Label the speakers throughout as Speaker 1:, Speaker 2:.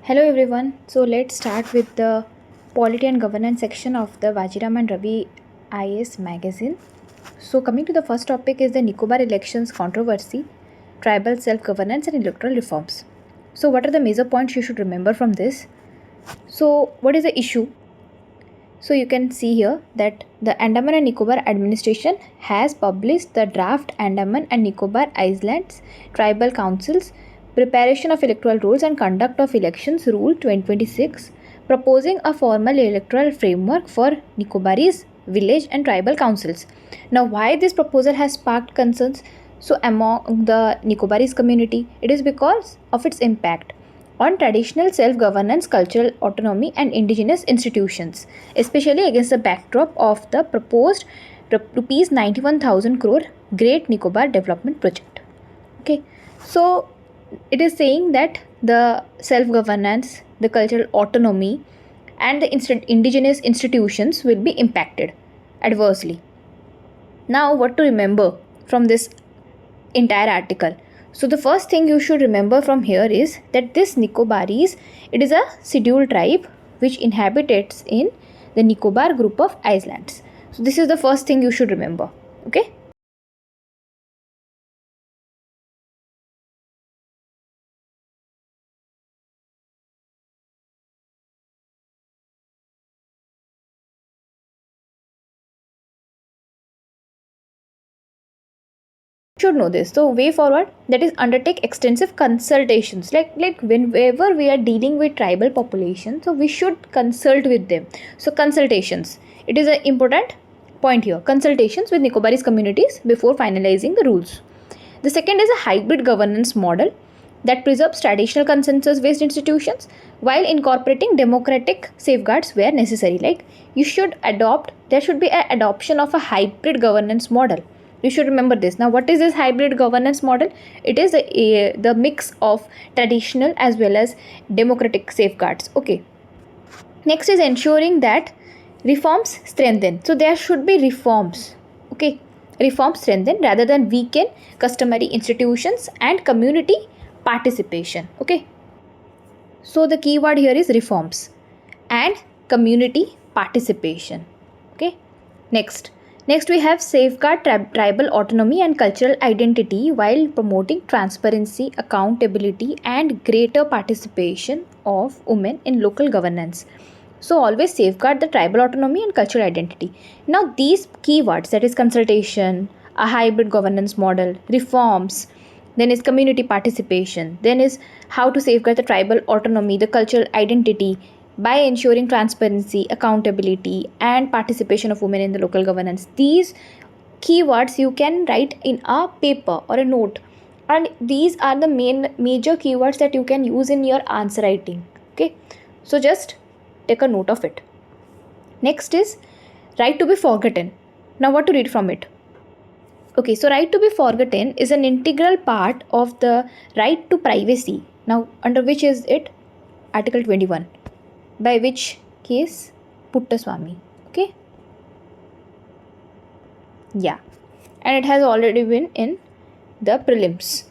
Speaker 1: Hello everyone. So let's start with the Polity and Governance section of the Vajiram and Ravi IAS magazine. So coming to the first topic is the Nicobar elections controversy, tribal self-governance and electoral reforms. So what are the major points you should remember from this? So what is the issue? So you can see here that the Andaman and Nicobar administration has published the draft Andaman and Nicobar Islands Tribal Councils Preparation of Electoral Rules and Conduct of Elections Rule 2026, proposing a formal electoral framework for Nicobarese village and tribal councils. Now, why this proposal has sparked concerns so among the Nicobarese community? It is because of its impact on traditional self-governance, cultural autonomy and indigenous institutions, especially against the backdrop of the proposed rupees 91,000 crore Great Nicobar Development Project. Okay, so it is saying that the self-governance, the cultural autonomy and the indigenous institutions will be impacted adversely. Now, what to remember from this entire article? So the first thing you should remember from here is that this Nicobarese, it is a scheduled tribe which inhabits in the Nicobar group of islands. So this is the first thing you should remember. Okay. Should know this. So way forward, that is undertake extensive consultations, like whenever we are dealing with tribal population, so we should consult with them. So consultations, it is an important point here. Consultations with Nicobarese communities before finalizing the rules. The second is a hybrid governance model that preserves traditional consensus based institutions while incorporating democratic safeguards where necessary. Like there should be an adoption of a hybrid governance model. You should remember this. Now, what is this hybrid governance model? It is the mix of traditional as well as democratic safeguards. Okay. Next is ensuring that reforms strengthen. So there should be reforms. Okay. Reforms strengthen rather than weaken customary institutions and community participation. Okay. So the key word here is reforms and community participation. Okay. Next we have safeguard tribal autonomy and cultural identity while promoting transparency, accountability and greater participation of women in local governance. So always safeguard the tribal autonomy and cultural identity. Now these keywords, that is consultation, a hybrid governance model, reforms, then is community participation, then is how to safeguard the tribal autonomy, the cultural identity, by ensuring transparency, accountability and participation of women in the local governance. These keywords you can write in a paper or a note, and these are the major keywords that you can use in your answer writing. Okay, so just take a note of it. Next is right to be forgotten. Now what to read from it? Okay, so right to be forgotten is an integral part of the right to privacy. Now under which is it? Article 21. By which case? Puttaswamy. Okay. Yeah. And it has already been in the prelims.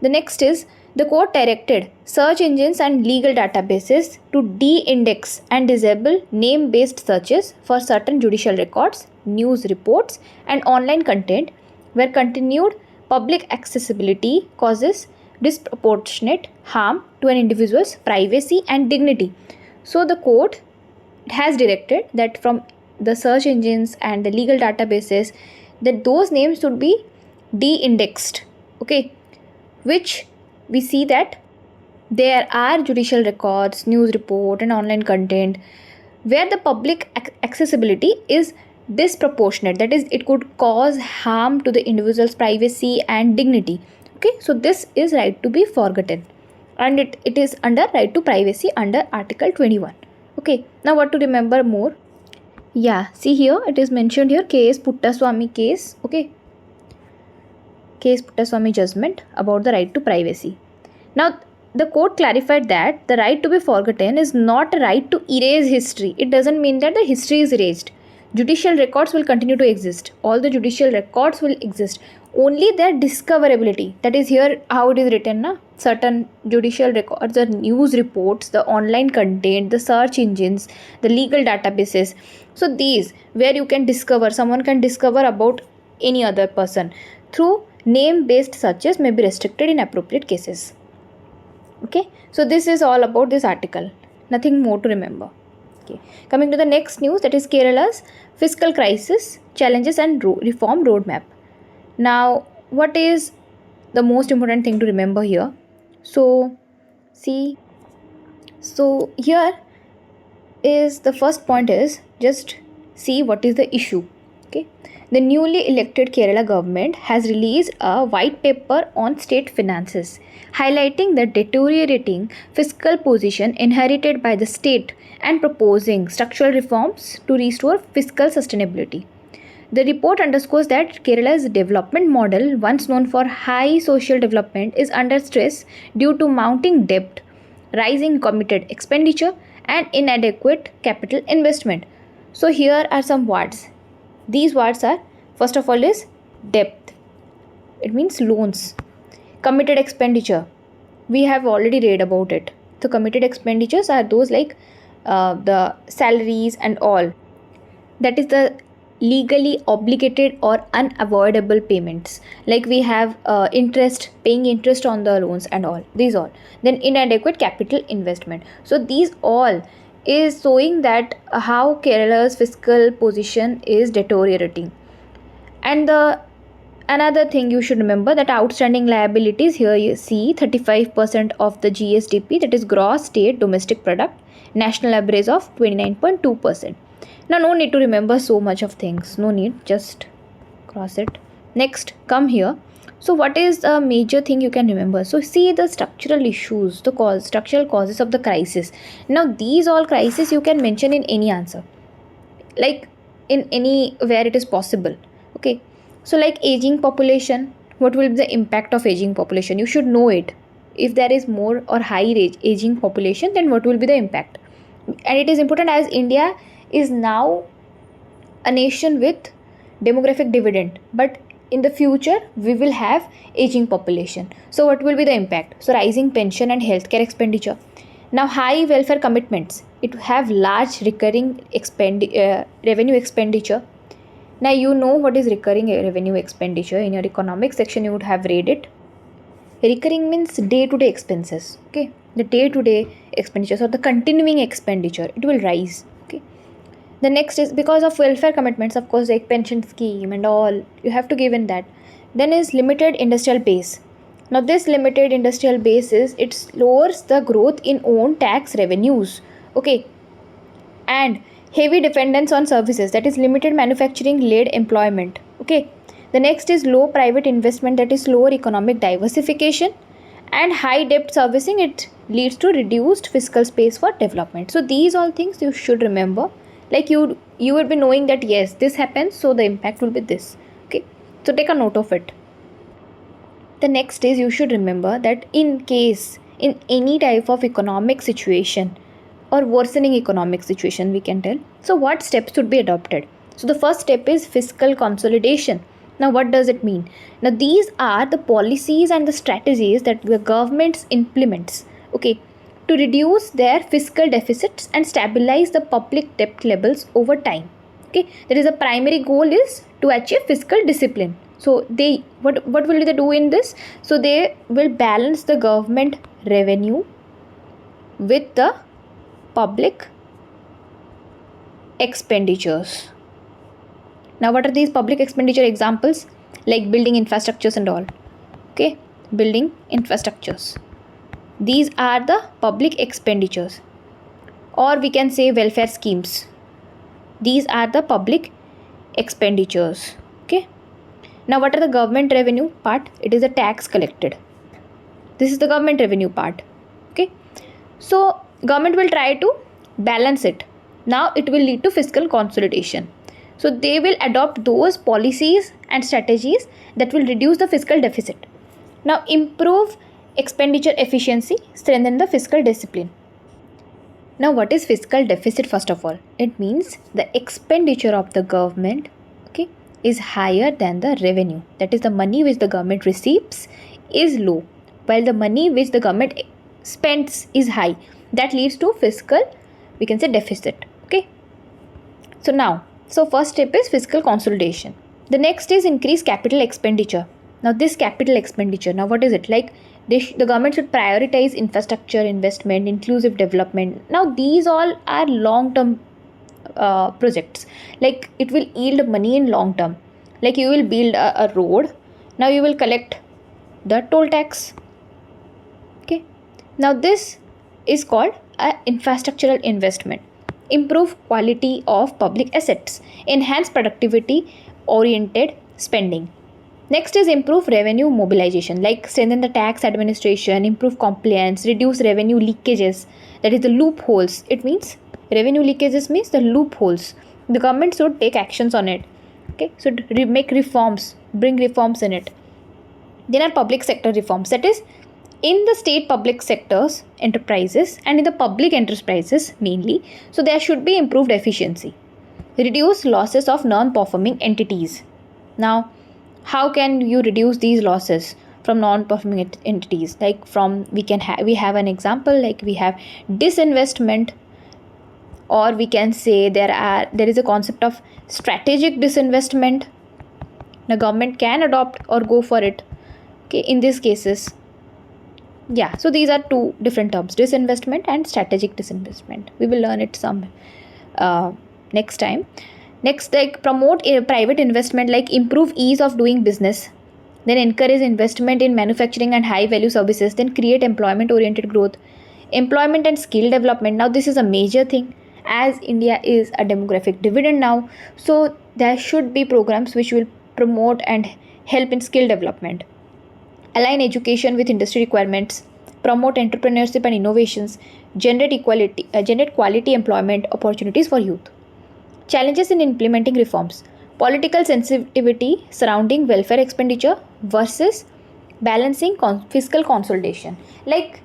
Speaker 1: The next is the court directed search engines and legal databases to de-index and disable name-based searches for certain judicial records, news reports and online content where continued public accessibility causes disproportionate harm to an individual's privacy and dignity. So the court has directed that from the search engines and the legal databases, that those names should be de-indexed. Okay, which we see that there are judicial records, news report and online content where the public accessibility is disproportionate, that is it could cause harm to the individual's privacy and dignity. Okay, so this is right to be forgotten, and it is under right to privacy under article 21. Okay, now what to remember more? Yeah, see here it is mentioned here, case Puttaswamy case. Okay, case Puttaswamy judgment about the right to privacy. Now the court clarified that the right to be forgotten is not a right to erase history. It doesn't mean that the history is erased. Judicial records will continue to exist. All the judicial records will exist. Only their discoverability, that is here how it is written, na? certain judicial records, the news reports, the online content, the search engines, the legal databases. So these where you can discover, someone can discover about any other person through name based searches may be restricted in appropriate cases. Okay, so this is all about this article, nothing more to remember. Okay, coming to the next news, that is Kerala's fiscal crisis challenges and reform roadmap. Now, what is the most important thing to remember here? So, see, so here is the first point is just see what is the issue. Okay, the newly elected Kerala government has released a white paper on state finances, highlighting the deteriorating fiscal position inherited by the state and proposing structural reforms to restore fiscal sustainability. The report underscores that Kerala's development model, once known for high social development, is under stress due to mounting debt, rising committed expenditure, and inadequate capital investment. So here are some words. These words are, first of all, is debt. It means loans. Committed expenditure. We have already read about it. So committed expenditures are those like the salaries and all. That is the legally obligated or unavoidable payments, like we have interest, paying interest on the loans and all, these all. Then inadequate capital investment. So these all is showing that how Kerala's fiscal position is deteriorating. And the another thing you should remember, that outstanding liabilities, here you see 35% of the GSDP, that is gross state domestic product, national average of 29.2%. Now, no need to remember so much of things. No need. Just cross it. Next, come here. So, what is a major thing you can remember? So, see the structural issues, the structural causes of the crisis. Now, these all crises you can mention in any answer, like in any where it is possible. Okay. So, like aging population. What will be the impact of aging population? You should know it. If there is more or high aging population, then what will be the impact? And it is important, as India is now a nation with demographic dividend, but in the future we will have aging population. So what will be the impact? So rising pension and healthcare expenditure. Now high welfare commitments, it have large recurring revenue expenditure. Now you know what is recurring revenue expenditure. In your economics section you would have read it. Recurring means day-to-day expenses. Okay, the day-to-day expenditures or the continuing expenditure, it will rise. Okay, the next is because of welfare commitments, of course, like pension scheme and all, you have to give in that. Then is limited industrial base. Now this limited industrial base is, it lowers the growth in own tax revenues. Okay, and heavy dependence on services, that is limited manufacturing led employment. Okay, the next is low private investment, that is lower economic diversification, and high debt servicing, it leads to reduced fiscal space for development. So these all things you should remember, like you will be knowing that yes, this happens, so the impact will be this. Okay, so take a note of it. The next is, you should remember that in case in any type of economic situation or worsening economic situation, we can tell, so what steps should be adopted? So the first step is fiscal consolidation. Now what does it mean? Now these are the policies and the strategies that the government implements, okay, to reduce their fiscal deficits and stabilize the public debt levels over time. Okay, that is the primary goal is to achieve fiscal discipline. So they what will they do in this? So they will balance the government revenue with the public expenditures. Now what are these public expenditure examples? Like building infrastructures and all. Okay, building infrastructures, these are the public expenditures. Or we can say welfare schemes, these are the public expenditures. Okay, now what are the government revenue part? It is a tax collected. This is the government revenue part. Okay, so government will try to balance it. Now it will lead to fiscal consolidation. So they will adopt those policies and strategies that will reduce the fiscal deficit. Now improve expenditure efficiency, strengthen the fiscal discipline. Now what is fiscal deficit? First of all, it means the expenditure of the government, okay, is higher than the revenue. That is, the money which the government receives is low. while the money which the government spends is high. That leads to fiscal, we can say, deficit. Okay. So first step is fiscal consolidation. The next is increase capital expenditure. Now this capital expenditure, now what is it? Like the government should prioritize infrastructure investment, inclusive development. Now these all are long term projects. Like it will yield money in long term. Like you will build a road. Now you will collect the toll tax. Okay. Now this is called a infrastructural investment. Improve quality of public assets, enhance productivity oriented spending. Next is improve revenue mobilization, like strengthen the tax administration, improve compliance, reduce revenue leakages, that is the loopholes. It means revenue leakages means the loopholes. The government should take actions on it. Okay, so make reforms, bring reforms in it. Then are public sector reforms, that is in the state public sectors enterprises and in the public enterprises mainly. So there should be improved efficiency. Reduce losses of non-performing entities. Now how can you reduce these losses from non-performing entities? Like we have an example, like we have disinvestment, or we can say there is a concept of strategic disinvestment. The government can adopt or go for it. Okay, in these cases. Yeah, so these are two different terms, disinvestment and strategic disinvestment. We will learn it some next time. Next, like promote private investment, like improve ease of doing business. Then encourage investment in manufacturing and high value services. Then create employment oriented growth. Employment and skill development. Now this is a major thing, as India is a demographic dividend now. So there should be programs which will promote and help in skill development. Align education with industry requirements, promote entrepreneurship and innovations, generate quality employment opportunities for youth. Challenges in implementing reforms: political sensitivity surrounding welfare expenditure versus balancing fiscal consolidation. Like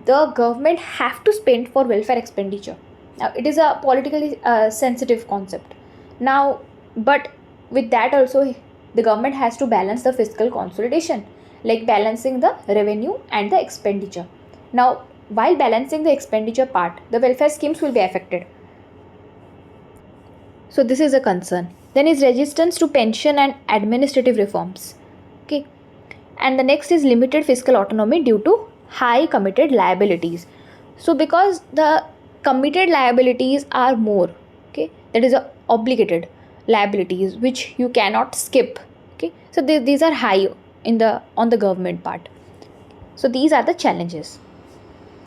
Speaker 1: the government have to spend for welfare expenditure. Now it is a politically sensitive concept. Now, but with that also the government has to balance the fiscal consolidation, like balancing the revenue and the expenditure. Now, while balancing the expenditure part, the welfare schemes will be affected. So this is a concern. Then is resistance to pension and administrative reforms. Okay. And the next is limited fiscal autonomy due to high committed liabilities. So because the committed liabilities are more, okay, that is a obligated liabilities which you cannot skip. Okay. So these are high on the government part. So these are the challenges,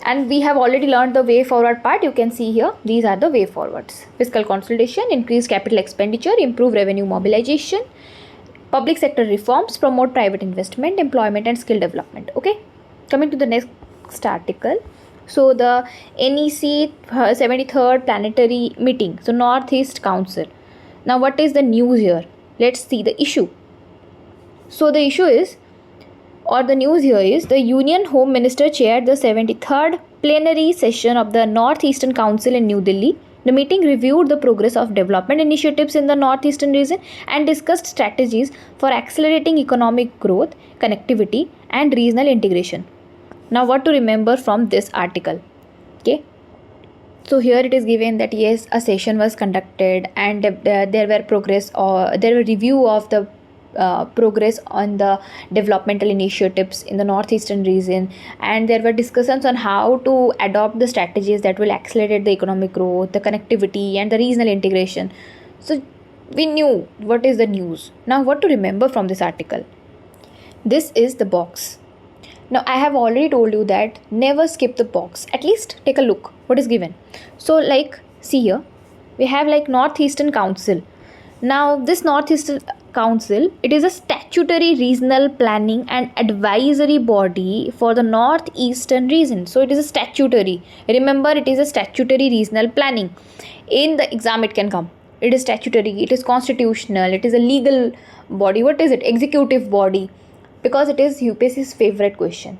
Speaker 1: and we have already learned the way forward part. You can see here, these are the way forwards: fiscal consolidation, increase capital expenditure, improve revenue mobilization, public sector reforms, promote private investment, employment and skill development. Okay, coming to the next article. So the NEC 73rd planetary meeting, so Northeast Council. Now what is the news here? Let's see the issue. So the issue is, or the news here is, the Union Home Minister chaired the 73rd plenary session of the Northeastern Council in New Delhi. The meeting reviewed the progress of development initiatives in the Northeastern region and discussed strategies for accelerating economic growth, connectivity and regional integration. Now what to remember from this article? Okay. So here it is given that yes, a session was conducted and there were progress, or there were review of the progress on the developmental initiatives in the northeastern region, and there were discussions on how to adopt the strategies that will accelerate the economic growth, the connectivity and the regional integration. So we knew what is the news. Now what to remember from this article? This is the box. Now I have already told you that never skip the box. At least take a look what is given. So like see here, we have like Northeastern Council. Now this Northeastern Council, it is a statutory regional planning and advisory body for the northeastern region. So it is a statutory. Remember, it is a statutory regional planning. In the exam it can come. It is statutory, it is constitutional, it is a legal body. What is it? Executive body. Because it is UPSC's favorite question.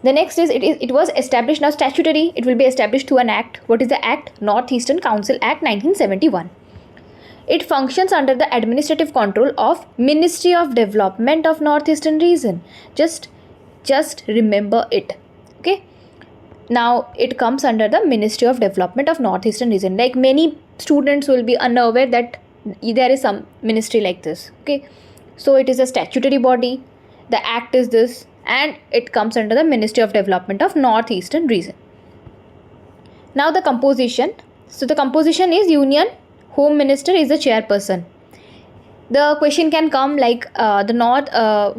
Speaker 1: The next is it was established now statutory. It will be established through an act. What is the act? Northeastern Council Act 1971. It functions under the administrative control of Ministry of Development of Northeastern Region. Just Just remember it. Okay. Now it comes under the Ministry of Development of Northeastern Region. Like many students will be unaware that there is some ministry like this. Okay. So it is a statutory body. The act is this, and it comes under the Ministry of Development of Northeastern Region. Now the composition. So the composition is Union Home Minister is the chairperson. The question can come like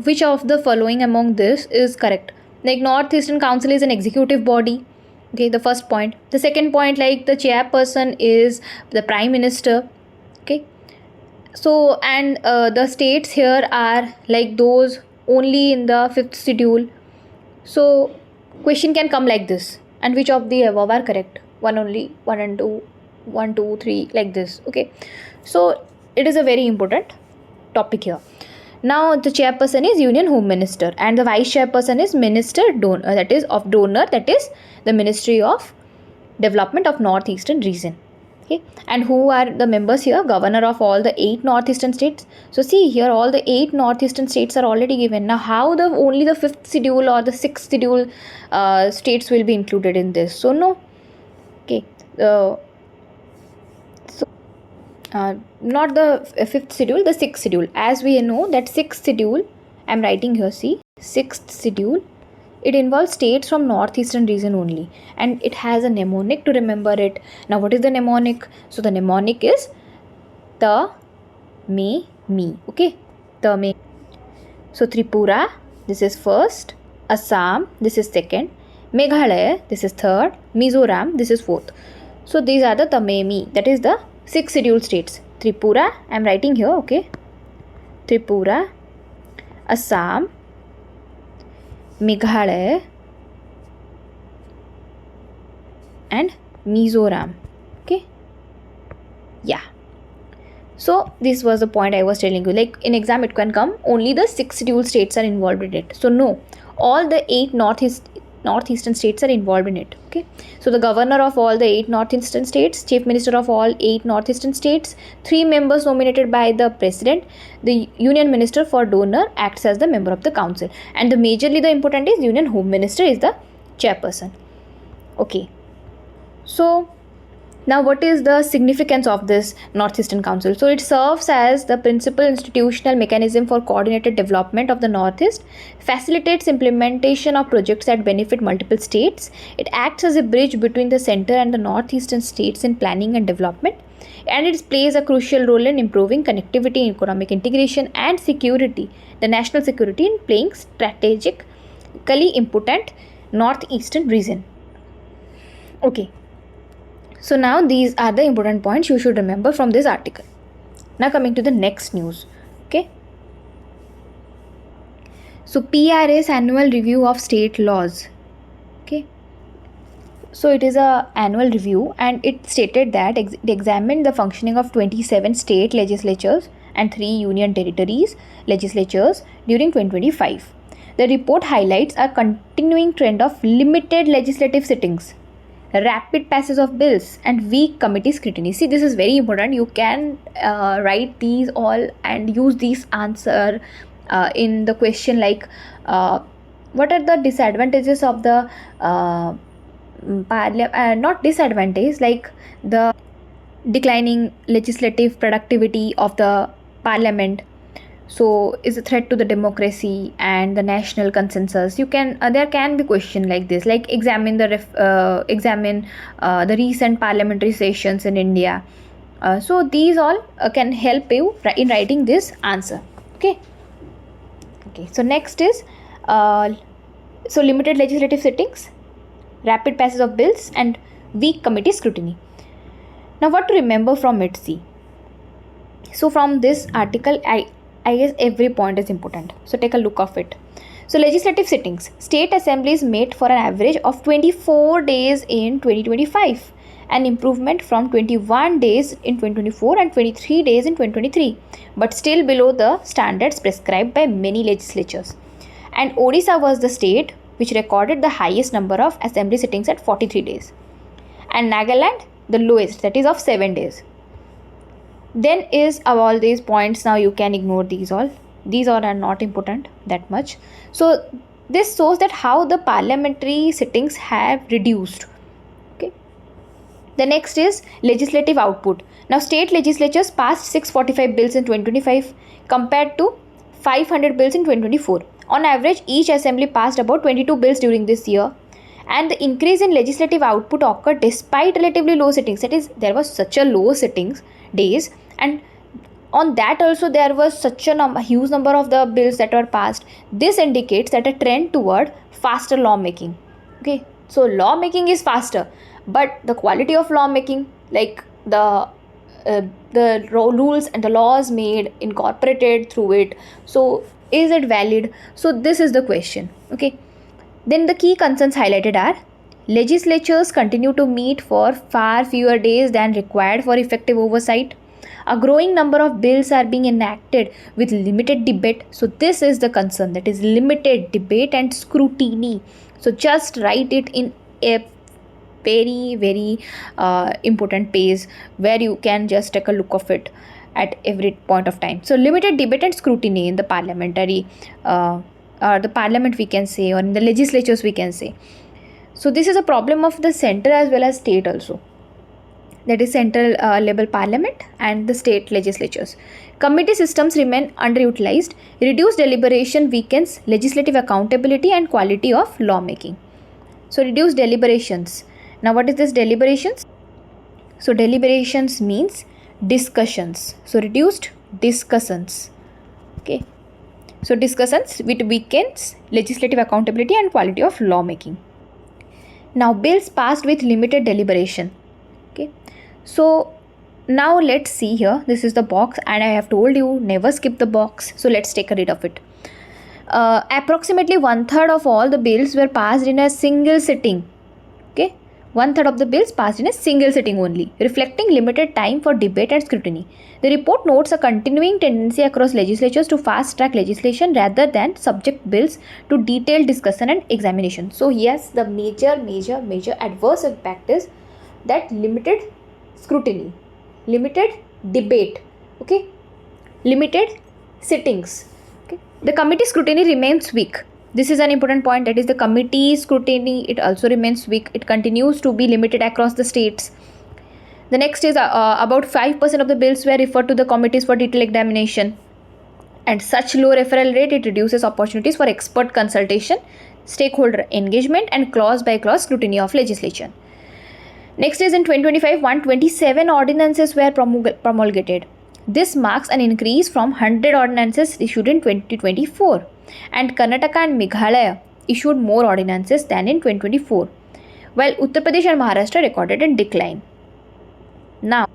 Speaker 1: which of the following among this is correct? Like Northeastern Council is an executive body. Okay, the first point. The second point, like the chairperson is the Prime Minister. Okay. So and the states here are like those only in the 5th schedule. So question can come like this. And which of the above are correct? One only, 1 and 2, 1, 2, 3, like this. Okay. So it is a very important topic here. Now the chairperson is Union Home Minister, and the vice chairperson is Minister Donor, that is the Ministry of Development of Northeastern Region. Okay, and who are the members here? Governor of all the 8 northeastern states. So see here, all the 8 northeastern states are already given. Now how only the 5th schedule or the 6th schedule states will be included in this? So no. Okay. Not the 5th schedule, the 6th schedule. As we know that 6th schedule, I am writing here, see, 6th schedule, it involves states from northeastern region only, and it has a mnemonic to remember it. Now what is the mnemonic? So the mnemonic is the me me. Okay, the me. So Tripura, this is first. Assam, this is second. Meghalaya, this is third. Mizoram, this is fourth. So these are the Tamemi, that is the 6 scheduled states. Tripura, I am writing here, okay. Tripura, Assam, Meghalaya, and Mizoram. Okay. Yeah. So this was the point I was telling you. Like in exam it can come only the 6 scheduled states are involved in it. So no, all the 8 northeastern states are involved in it. Okay. So the governor of all the 8 northeastern states, chief minister of all 8 northeastern states, 3 members nominated by the president, the union minister for donor acts as the member of the council, and the majorly the important is union home minister is the chairperson. Okay. So now what is the significance of this Northeastern Council? So it serves as the principal institutional mechanism for coordinated development of the Northeast, facilitates implementation of projects that benefit multiple states. It acts as a bridge between the center and the northeastern states in planning and development, and it plays a crucial role in improving connectivity, economic integration and security, the national security, in playing strategically important northeastern region. Okay. So now these are the important points you should remember from this article. Now coming to the next news. Okay. So PRA's annual review of state laws. Okay. So it is a annual review, and it stated that it examined the functioning of 27 state legislatures and 3 union territories legislatures during 2025. The report highlights a continuing trend of limited legislative sittings, rapid passage of bills, and weak committee scrutiny. See, this is very important. You can write these all and use these answer in the question like what are the disadvantages of the not disadvantage, like the declining legislative productivity of the parliament, so is a threat to the democracy and the national consensus. You can there can be question like this, like examine the recent parliamentary sessions in India. So these all can help you in writing this answer. Okay. So next is so limited legislative sittings, rapid passage of bills, and weak committee scrutiny. Now what to remember from it? See, so from this article I guess every point is important. So take a look of it. So legislative sittings. State assemblies met for an average of 24 days in 2025, an improvement from 21 days in 2024 and 23 days in 2023, but still below the standards prescribed by many legislatures. And Odisha was the state which recorded the highest number of assembly sittings at 43 days. And Nagaland, the lowest, that is of 7 days. Then is all these points, now you can ignore these all. These all are not important that much. So This shows that how the parliamentary sittings have reduced. Okay. The next is legislative output. Now, state legislatures passed 645 bills in 2025 compared to 500 bills in 2024. On average, each assembly passed about 22 bills during this year, and the increase in legislative output occurred despite relatively low sittings. That is, there was such a low sittings days, and on that also there was such a huge number of the bills that were passed. This indicates that a trend toward faster lawmaking. Okay, so lawmaking is faster, but the quality of lawmaking, like the rules and the laws made incorporated through it, so is it valid? So this is the question. Okay, then the key concerns highlighted are: legislatures continue to meet for far fewer days than required for effective oversight. A growing number of bills are being enacted with limited debate. So this is the concern, that is limited debate and scrutiny. So just write it in a very important page where you can just take a look of it at every point of time. So limited debate and scrutiny in the parliamentary or the parliament we can say, or in the legislatures we can say. So this is a problem of the center as well as state also, that is central level parliament and the state legislatures. Committee systems remain underutilized. Reduced deliberation weakens legislative accountability and quality of lawmaking. So reduced deliberations. Now what is this deliberations? So deliberations means discussions. So reduced discussions. Okay. So discussions which weakens legislative accountability and quality of lawmaking. Now bills passed with limited deliberation. Okay. So now let's see here. This is the box, and I have told you never skip the box. So let's take a read of it. Approximately 1/3 of all the bills were passed in a single sitting. Okay, 1/3 of the bills passed in a single sitting only, reflecting limited time for debate and scrutiny. The report notes a continuing tendency across legislatures to fast track legislation rather than subject bills to detailed discussion and examination. So yes, the major adverse impact is that limited scrutiny, limited debate, okay, limited sittings. Okay, the committee scrutiny remains weak. This is an important point, that is the committee scrutiny, it also remains weak. It continues to be limited across the states. The next is about 5% of the bills were referred to the committees for detailed examination, and such low referral rate, it reduces opportunities for expert consultation, stakeholder engagement, and clause by clause scrutiny of legislation. Next is in 2025, 127 ordinances were promulgated. This marks an increase from 100 ordinances issued in 2024, and Karnataka and Meghalaya issued more ordinances than in 2024, while Uttar Pradesh and Maharashtra recorded a decline. Now,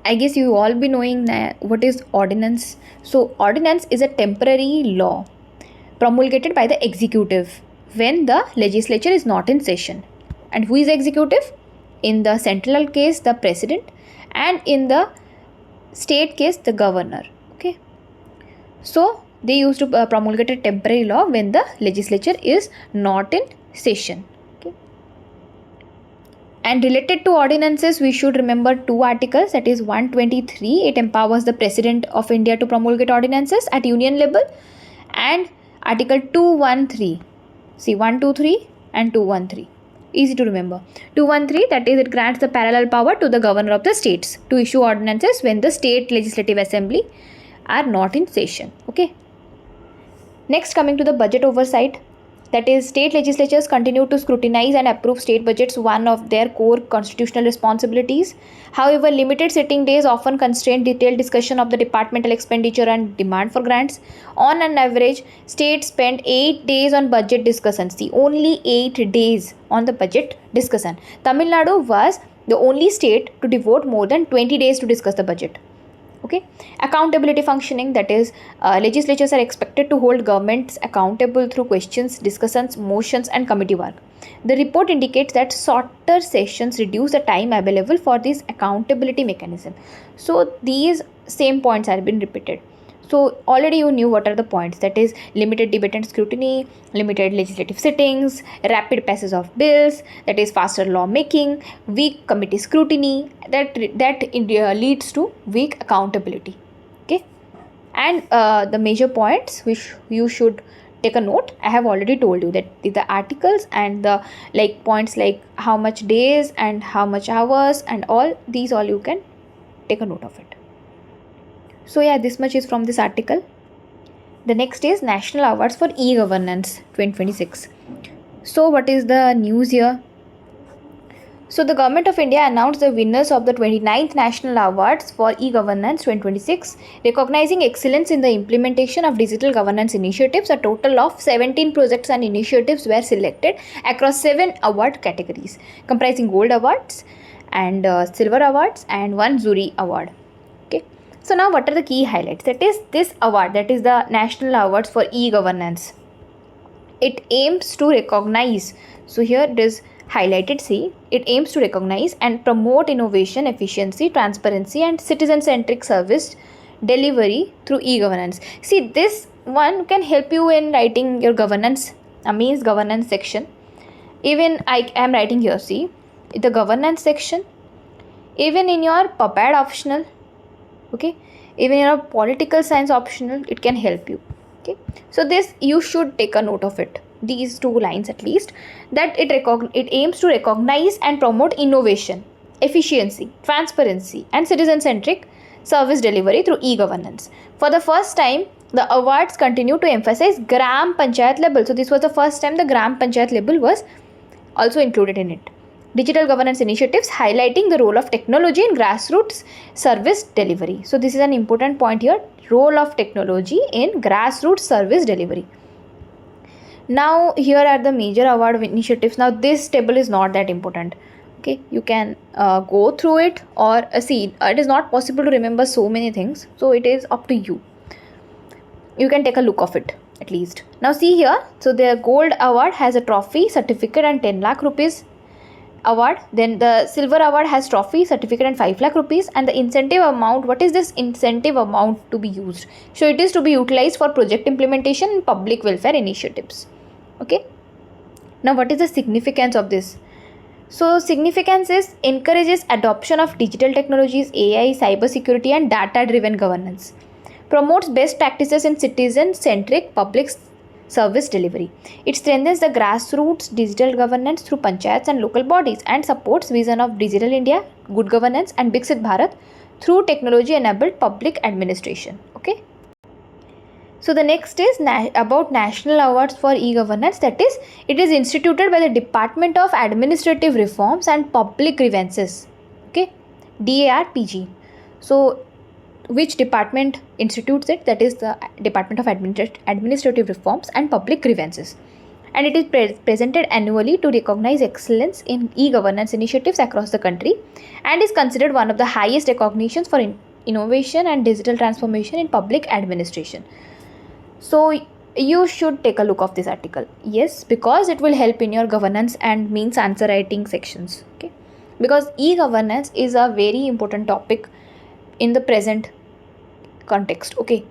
Speaker 1: I guess you all be knowing what is ordinance. So ordinance is a temporary law promulgated by the executive when the legislature is not in session. And who is executive? In the central case, the president, and in the state case, the governor. Okay, so they used to promulgate a temporary law when the legislature is not in session. Okay, and related to ordinances, we should remember two articles, that is 123, it empowers the president of India to promulgate ordinances at union level, and article 213, see 123 and 213, easy to remember. 213, that is, it grants the parallel power to the governor of the states to issue ordinances when the state legislative assembly are not in session. Okay, next, coming to the budget oversight, that is, state legislatures continue to scrutinize and approve state budgets, one of their core constitutional responsibilities. However, limited sitting days often constrain detailed discussion of the departmental expenditure and demand for grants. On an average, states spend 8 days on budget discussions. See, only 8 days on the budget discussion. Tamil Nadu was the only state to devote more than 20 days to discuss the budget. Okay, accountability functioning, that is, legislatures are expected to hold governments accountable through questions, discussions, motions, and committee work. The report indicates that shorter sessions reduce the time available for this accountability mechanism. So these same points have been repeated. So already you knew what are the points, that is, limited debate and scrutiny, limited legislative sittings, rapid passage of bills, that is, faster law making, weak committee scrutiny, that leads to weak accountability. Okay, and the major points which you should take a note. I have already told you that the articles and the like points like how much days and how much hours and all these, all you can take a note of it. So yeah, this much is from this article. The next is National Awards for E-Governance 2026. So what is the news here? So the Government of India announced the winners of the 29th National Awards for E-Governance 2026, recognizing excellence in the implementation of digital governance initiatives. A total of 17 projects and initiatives were selected across 7 award categories, comprising Gold Awards and Silver Awards and 1 Jury Award. Okay. So now what are the key highlights? That is this award, that is the National Awards for E-Governance. It aims to recognize, so here it is highlighted, see, it aims to recognize and promote innovation, efficiency, transparency and citizen-centric service delivery through e-governance. See, this one can help you in writing your governance, means governance section. Even I am writing here, see, the governance section, even in your PubAd optional, okay, even in your political science optional, it can help you. Okay, so this you should take a note of it, these 2 lines at least, that it aims to recognize and promote innovation, efficiency, transparency and citizen-centric service delivery through e-governance. For the first time, the awards continue to emphasize Gram Panchayat level. So this was the first time the Gram Panchayat level was also included in it. Digital governance initiatives highlighting the role of technology in grassroots service delivery. So this is an important point here, role of technology in grassroots service delivery. Now here are the major award initiatives. Now this table is not that important. Okay, you can go through it or see. It is not possible to remember so many things, so it is up to you. You can take a look of it at least. Now see here, so the Gold Award has a trophy, certificate and 10 lakh rupees award. Then the Silver Award has trophy, certificate and 5 lakh rupees. And the incentive amount, what is this incentive amount to be used? So it is to be utilized for project implementation and public welfare initiatives. Okay, now what is the significance of this? So significance is encourages adoption of digital technologies, AI, cyber security and data driven governance, promotes best practices in citizen centric public service delivery. It strengthens the grassroots digital governance through panchayats and local bodies and supports vision of Digital India, good governance and Viksit Bharat through technology enabled public administration. Okay. So the next is about National Awards for E-Governance, that is, it is instituted by the Department of Administrative Reforms and Public Grievances. Okay, DARPG. So which department institutes it? That is the Department of Administrative Reforms and Public Grievances. And it is presented annually to recognize excellence in e-governance initiatives across the country and is considered one of the highest recognitions for innovation and digital transformation in public administration. So you should take a look of this article. Yes, because it will help in your governance and means answer writing sections. Okay, because e-governance is a very important topic in the present context. Okay,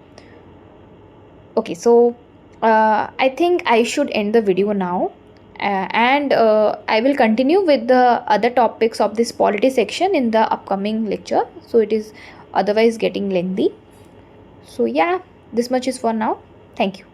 Speaker 1: so I think I should end the video now, and I will continue with the other topics of this polity section in the upcoming lecture. So it is otherwise getting lengthy. So yeah, this much is for now. Thank you.